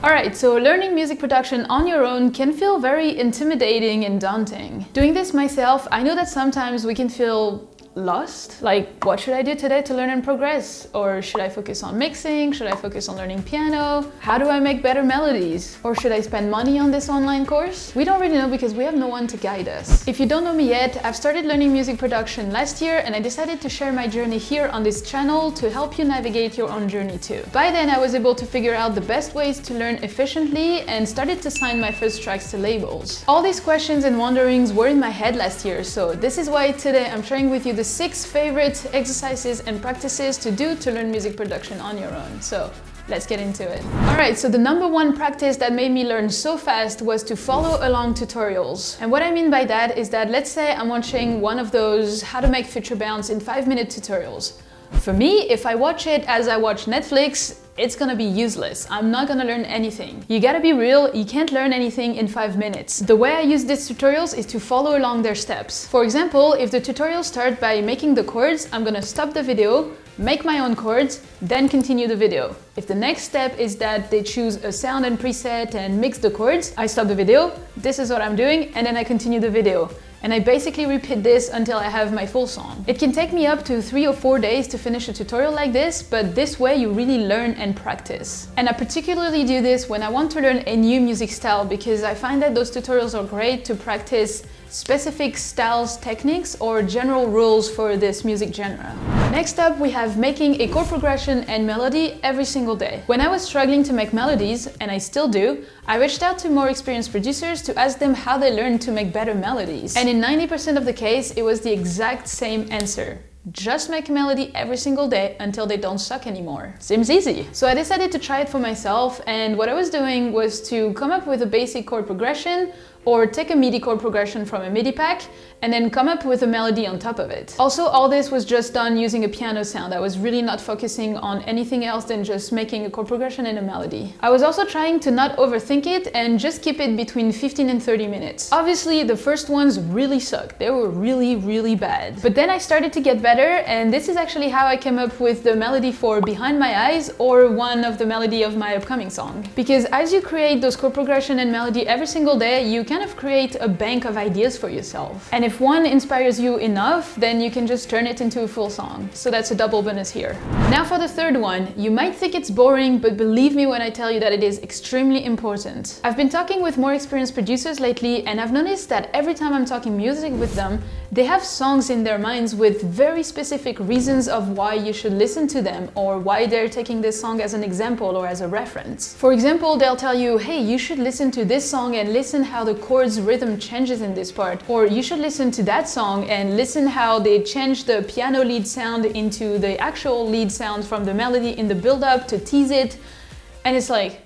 Alright, so learning music production on your own can feel very intimidating and daunting. Doing this myself, I know that sometimes we can feel lost. Like, what should I do today to learn and progress? Or should I focus on mixing? Should I focus on learning piano? How do I make better melodies? Or should I spend money on this online course? We don't really know because we have no one to guide us. If you don't know me yet, I've started learning music production last year and I decided to share my journey here on this channel to help you navigate your own journey too. By then I was able to figure out the best ways to learn efficiently and started to sign my first tracks to labels. All these questions and wonderings were in my head last year, so this is why today I'm sharing with you the 6 favorite exercises and practices to do to learn music production on your own. So let's get into it. Alright, so the number one practice that made me learn so fast was to follow along tutorials. And what I mean by that is that, let's say I'm watching one of those how to make future bounce in 5-minute tutorials. For me, if I watch it as I watch Netflix, it's gonna be useless. I'm not gonna learn anything. You gotta be real, you can't learn anything in 5 minutes. The way I use these tutorials is to follow along their steps. For example, if the tutorial starts by making the chords, I'm gonna stop the video, make my own chords, then continue the video. If the next step is that they choose a sound and preset and mix the chords, I stop the video, this is what I'm doing, and then I continue the video. And I basically repeat this until I have my full song. It can take me up to 3 or 4 days to finish a tutorial like this, but this way you really learn and practice. And I particularly do this when I want to learn a new music style because I find that those tutorials are great to practice specific styles, techniques, or general rules for this music genre. Next up, we have making a chord progression and melody every single day. When I was struggling to make melodies, and I still do, I reached out to more experienced producers to ask them how they learned to make better melodies. And in 90% of the case, it was the exact same answer. Just make a melody every single day until they don't suck anymore. Seems easy. So I decided to try it for myself, and what I was doing was to come up with a basic chord progression or take a MIDI chord progression from a MIDI pack and then come up with a melody on top of it. Also, all this was just done using a piano sound. I was really not focusing on anything else than just making a chord progression and a melody. I was also trying to not overthink it and just keep it between 15 and 30 minutes. Obviously, the first ones really sucked. They were really, really bad. But then I started to get better, and this is actually how I came up with the melody for Behind My Eyes, or one of the melody of my upcoming song. Because as you create those chord progression and melody every single day, you kind of create a bank of ideas for yourself. And if one inspires you enough, then you can just turn it into a full song. So that's a double bonus here. Now for the third one. You might think it's boring, but believe me when I tell you that it is extremely important. I've been talking with more experienced producers lately, and I've noticed that every time I'm talking music with them, they have songs in their minds with very specific reasons of why you should listen to them, or why they're taking this song as an example or as a reference. For example, they'll tell you, hey, you should listen to this song and listen how the chords rhythm changes in this part. Or you should listen to that song and listen how they change the piano lead sound into the actual lead sound from the melody in the build-up to tease it. And it's like,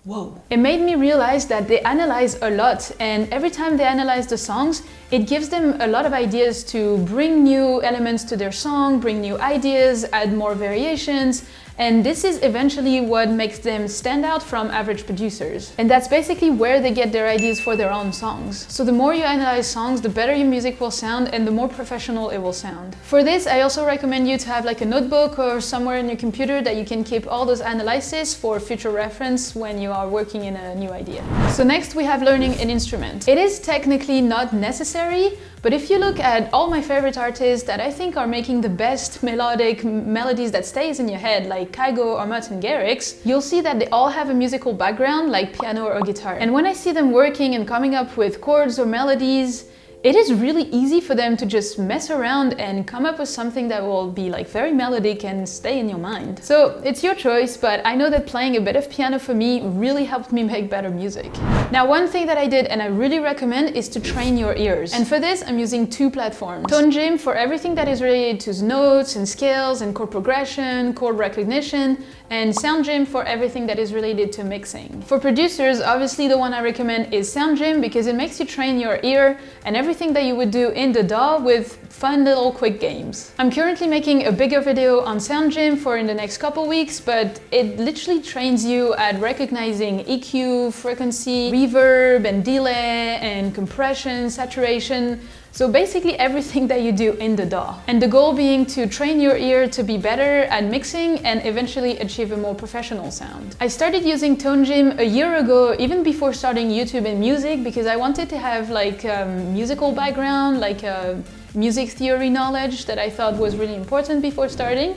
whoa. It made me realize that they analyze a lot, and every time they analyze the songs, it gives them a lot of ideas to bring new elements to their song, bring new ideas, add more variations, and this is eventually what makes them stand out from average producers. And that's basically where they get their ideas for their own songs. So the more you analyze songs, the better your music will sound and the more professional it will sound. For this, I also recommend you to have like a notebook or somewhere in your computer that you can keep all those analyses for future reference when you are working in a new idea. So next we have learning an instrument. It is technically not necessary, but if you look at all my favorite artists that I think are making the best melodic melodies that stays in your head, like Kygo or Martin Garrix, you'll see that they all have a musical background like piano or guitar. And when I see them working and coming up with chords or melodies, it is really easy for them to just mess around and come up with something that will be like very melodic and stay in your mind. So it's your choice, but I know that playing a bit of piano for me really helped me make better music. Now, one thing that I did and I really recommend is to train your ears. And for this, I'm using 2 platforms. Tone Gym for everything that is related to notes and scales and chord progression, chord recognition, and Sound Gym for everything that is related to mixing. For producers, obviously the one I recommend is Sound Gym because it makes you train your ear and everything that you would do in the DAW with fun little quick games. I'm currently making a bigger video on Sound Gym for in the next couple weeks, but it literally trains you at recognizing EQ, frequency, reverb and delay and compression, saturation, So basically everything that you do in the DAW. And the goal being to train your ear to be better at mixing and eventually achieve a more professional sound. I started using Tone Gym a year ago, even before starting YouTube and music, because I wanted to have like a musical background, like a music theory knowledge that I thought was really important before starting.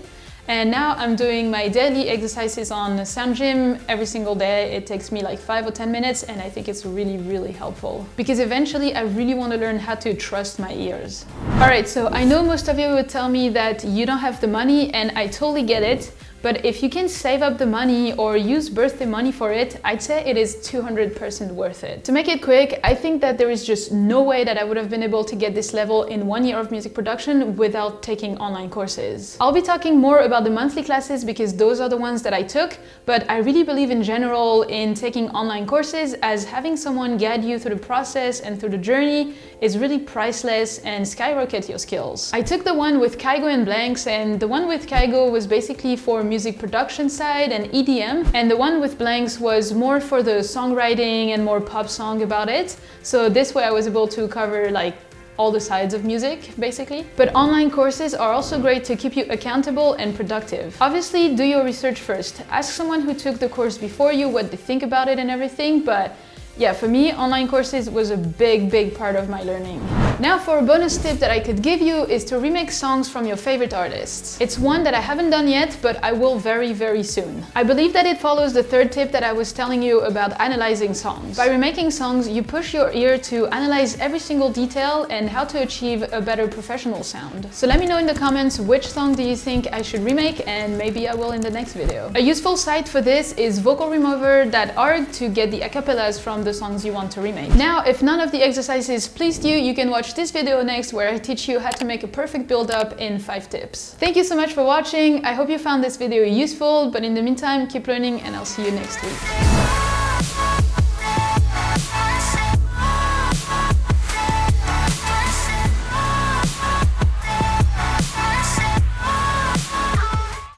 And now I'm doing my daily exercises on Sound Gym every single day. It takes me like 5 or 10 minutes and I think it's really, really helpful. Because eventually I really want to learn how to trust my ears. Alright, so I know most of you would tell me that you don't have the money, and I totally get it. But if you can save up the money or use birthday money for it, I'd say it is 200% worth it. To make it quick, I think that there is just no way that I would have been able to get this level in 1 year of music production without taking online courses. I'll be talking more about the monthly classes because those are the ones that I took, but I really believe in general in taking online courses, as having someone guide you through the process and through the journey is really priceless and skyrocket your skills. I took the one with Kygo and Blanks, and the one with Kygo was basically for music production side and EDM, and the one with Blanks was more for the songwriting and more pop song about it. So this way I was able to cover like all the sides of music, basically. But online courses are also great to keep you accountable and productive. Obviously, do your research first. Ask someone who took the course before you what they think about it and everything, but yeah, for me, online courses was a big part of my learning. Now for a bonus tip that I could give you is to remix songs from your favorite artists. It's one that I haven't done yet, but I will very soon. I believe that it follows the third tip that I was telling you about analyzing songs. By remaking songs, you push your ear to analyze every single detail and how to achieve a better professional sound. So let me know in the comments which song do you think I should remake, and maybe I will in the next video. A useful site for this is vocalremover.org to get the acapellas from the songs you want to remake. Now, if none of the exercises pleased you, you can watch this video next where I teach you how to make a perfect build-up in 5 tips. Thank you so much for watching. I hope you found this video useful, but in the meantime, keep learning and I'll see you next week.